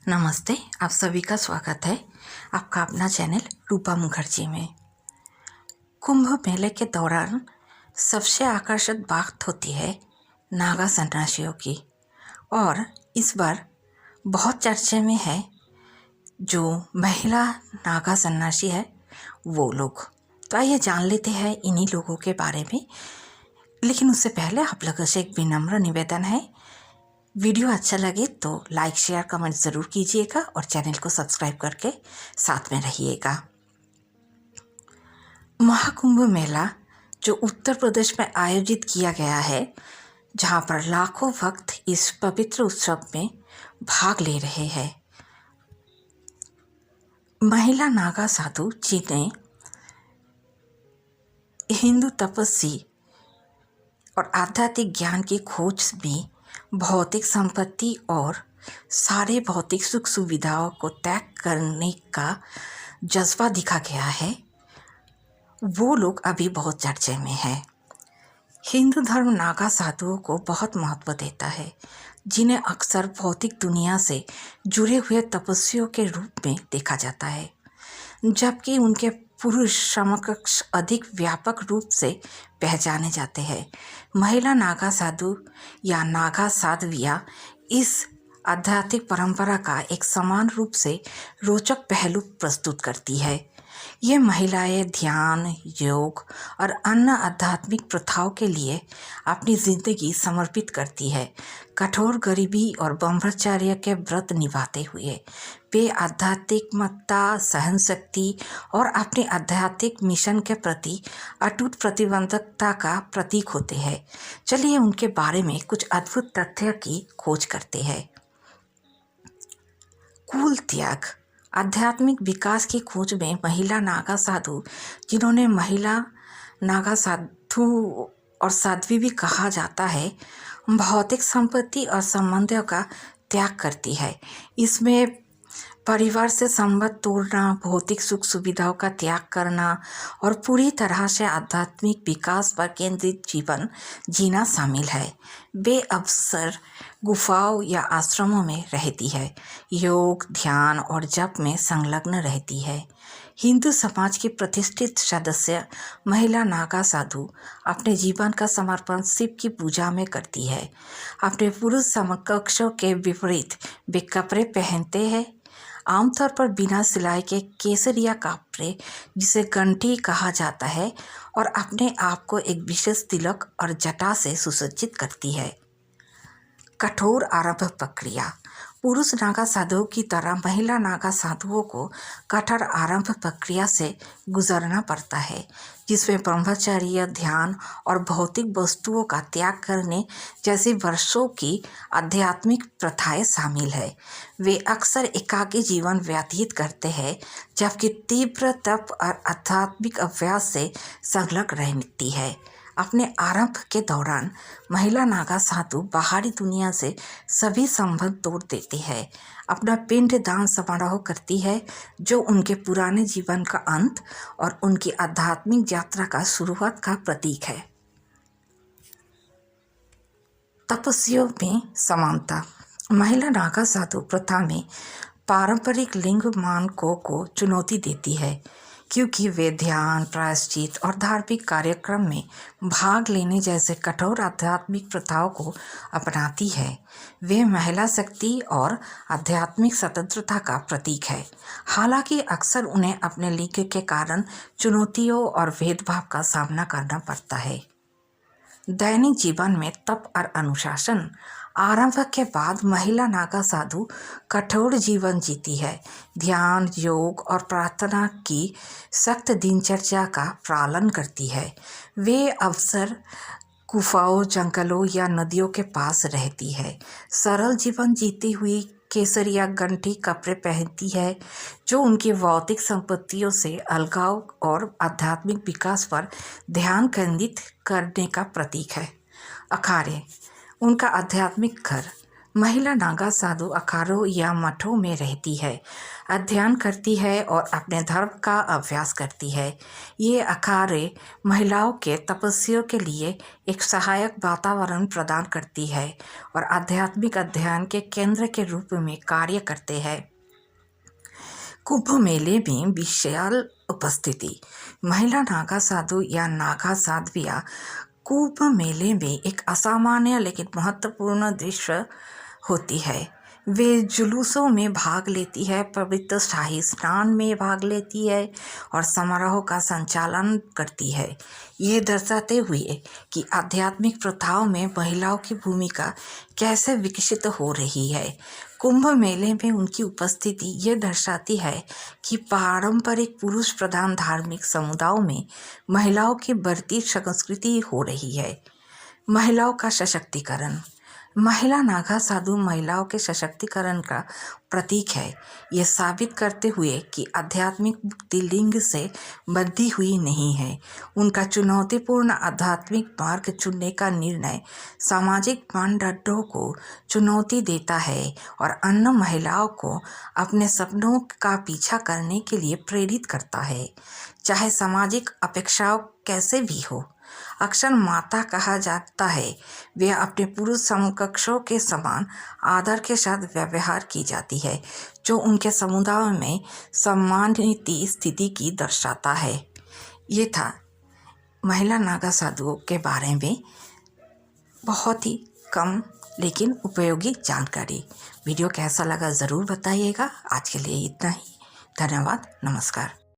नमस्ते, आप सभी का स्वागत है आपका अपना चैनल रूपा मुखर्जी में। कुंभ मेले के दौरान सबसे आकर्षक बात होती है नागा सन्यासियों की, और इस बार बहुत चर्चे में है जो महिला नागा सन्यासी है वो लोग। तो आइए जान लेते हैं इन्हीं लोगों के बारे में। लेकिन उससे पहले आप लोगों से एक विनम्र निवेदन है, वीडियो अच्छा लगे तो लाइक शेयर कमेंट ज़रूर कीजिएगा और चैनल को सब्सक्राइब करके साथ में रहिएगा। महाकुंभ मेला जो उत्तर प्रदेश में आयोजित किया गया है, जहां पर लाखों भक्त इस पवित्र उत्सव में भाग ले रहे हैं। महिला नागा साधु जिन्हें हिंदू तपस्वी और आध्यात्मिक ज्ञान की खोज में भौतिक संपत्ति और सारे भौतिक सुख सुविधाओं को त्याग करने का जज्बा दिखा गया है, वो लोग अभी बहुत चर्चे में है। हिंदू धर्म नागा साधुओं को बहुत महत्व देता है, जिन्हें अक्सर भौतिक दुनिया से जुड़े हुए तपस्वियों के रूप में देखा जाता है, जबकि उनके पुरुष समकक्ष अधिक व्यापक रूप से पहचाने जाते हैं। महिला नागा साधु या नागा साध्वियाँ इस आध्यात्मिक परंपरा का एक समान रूप से रोचक पहलू प्रस्तुत करती है। ये महिलाएं ध्यान, योग और अन्य आध्यात्मिक प्रथाओं के लिए अपनी जिंदगी समर्पित करती है। कठोर गरीबी और ब्रह्मचर्य के व्रत निभाते हुए वे आध्यात्मिकता, सहन शक्ति और अपने आध्यात्मिक मिशन के प्रति अटूट प्रतिबद्धता का प्रतीक होते हैं। चलिए उनके बारे में कुछ अद्भुत तथ्य की खोज करते हैं। कुल त्याग, आध्यात्मिक विकास की खोज में महिला नागा साधु, जिन्होंने महिला नागा साधु और साध्वी भी कहा जाता है, भौतिक संपत्ति और संबंधों का त्याग करती है। इसमें परिवार से संबंध तोड़ना, भौतिक सुख सुविधाओं का त्याग करना और पूरी तरह से आध्यात्मिक विकास पर केंद्रित जीवन जीना शामिल है। वे अक्सर गुफाओं या आश्रमों में रहती है, योग, ध्यान और जप में संलग्न रहती है। हिंदू समाज की प्रतिष्ठित सदस्य महिला नागा साधु अपने जीवन का समर्पण शिव की पूजा में करती है। अपने पुरुष समकक्षों के विपरीत वे कपड़े पहनते हैं, आमतौर पर बिना सिलाई के केसरिया कपड़े, जिसे गंठी कहा जाता है, और अपने आप को एक विशेष तिलक और जटा से सुसज्जित करती है। कठोर आरंभ प्रक्रिया, पुरुष नागा साधुओं की तरह महिला नागा साधुओं को कठोर आरंभ प्रक्रिया से गुजरना पड़ता है, जिसमें ब्रह्मचर्य, ध्यान और भौतिक वस्तुओं का त्याग करने जैसी वर्षों की आध्यात्मिक प्रथाएं शामिल है। वे अक्सर एकाकी जीवन व्यतीत करते हैं, जबकि तीव्र तप और आध्यात्मिक अभ्यास से संलग्न रहती है। अपने आरंभ के दौरान महिला नागा साधु बाहरी दुनिया से सभी संबंध तोड़ देती है, अपना पिंड दान समारोह करती है, जो उनके पुराने जीवन का अंत और उनकी आध्यात्मिक यात्रा का शुरुआत का प्रतीक है। तपस्वियों में समानता, महिला नागा साधु प्रथा में पारंपरिक लिंग मानकों को चुनौती देती है, क्योंकि वे ध्यान, प्रायश्चित और धार्मिक कार्यक्रम में भाग लेने जैसे कठोर आध्यात्मिक प्रथाओं को अपनाती है। वे महिला शक्ति और आध्यात्मिक स्वतंत्रता का प्रतीक है, हालांकि अक्सर उन्हें अपने लिंग के कारण चुनौतियों और भेदभाव का सामना करना पड़ता है। दैनिक जीवन में तप और अनुशासन, आरंभ के बाद महिला नागा साधु कठोर जीवन जीती है, ध्यान, योग और प्रार्थना की सख्त दिनचर्या का पालन करती है। वे अक्सर गुफाओं, जंगलों या नदियों के पास रहती है, सरल जीवन जीती हुई केसरिया गंठी कपड़े पहनती है, जो उनकी भौतिक संपत्तियों से अलगाव और आध्यात्मिक विकास पर ध्यान केंद्रित करने का प्रतीक है। अखाड़े, उनका आध्यात्मिक घर, महिला नागा साधु अखाड़ों या मठों में रहती है, अध्ययन करती है और अपने धर्म का अभ्यास करती है। ये अखाड़े महिलाओं के तपस्वियों के लिए एक सहायक वातावरण प्रदान करती है और आध्यात्मिक अध्ययन के केंद्र के रूप में कार्य करते हैं। कुंभ मेले में विशाल उपस्थिति। महिला नागा साधु या नागा साध्वियाँ कुंभ मेले में एक असामान्य लेकिन महत्वपूर्ण दृश्य होती है। वे जुलूसों में भाग लेती है, पवित्र शाही स्नान में भाग लेती है और समारोह का संचालन करती है। ये दर्शाते हुए कि आध्यात्मिक प्रथाओं में महिलाओं की भूमिका कैसे विकसित हो रही है। कुंभ मेले में उनकी उपस्थिति ये दर्शाती है कि पारंपरिक पुरुष प्रधान धार्मिक समुदायों में महिलाओं की बढ़ती संस्कृति हो रही है। महिलाओं का सशक्तिकरण। महिला नागा साधु महिलाओं के सशक्तिकरण का प्रतीक है। ये साबित करते हुए कि आध्यात्मिक मुक्ति लिंग से बंधी हुई नहीं है। उनका चुनौतीपूर्ण आध्यात्मिक मार्ग चुनने का निर्णय सामाजिक मानदंडों को चुनौती देता है और अन्य महिलाओं को अपने सपनों का पीछा करने के लिए प्रेरित करता है, चाहे सामाजिक अपेक्षाओं कैसे भी हो। अक्सर माता कहा जाता है, वे अपने पुरुष समकक्षों के समान आदर के साथ व्यवहार की जाती है, जो उनके समुदाय में सम्मानित स्थिति की दर्शाता है। ये था महिला नागा साधुओं के बारे में बहुत ही कम लेकिन उपयोगी जानकारी। वीडियो कैसा लगा ज़रूर बताइएगा। आज के लिए इतना ही। धन्यवाद। नमस्कार।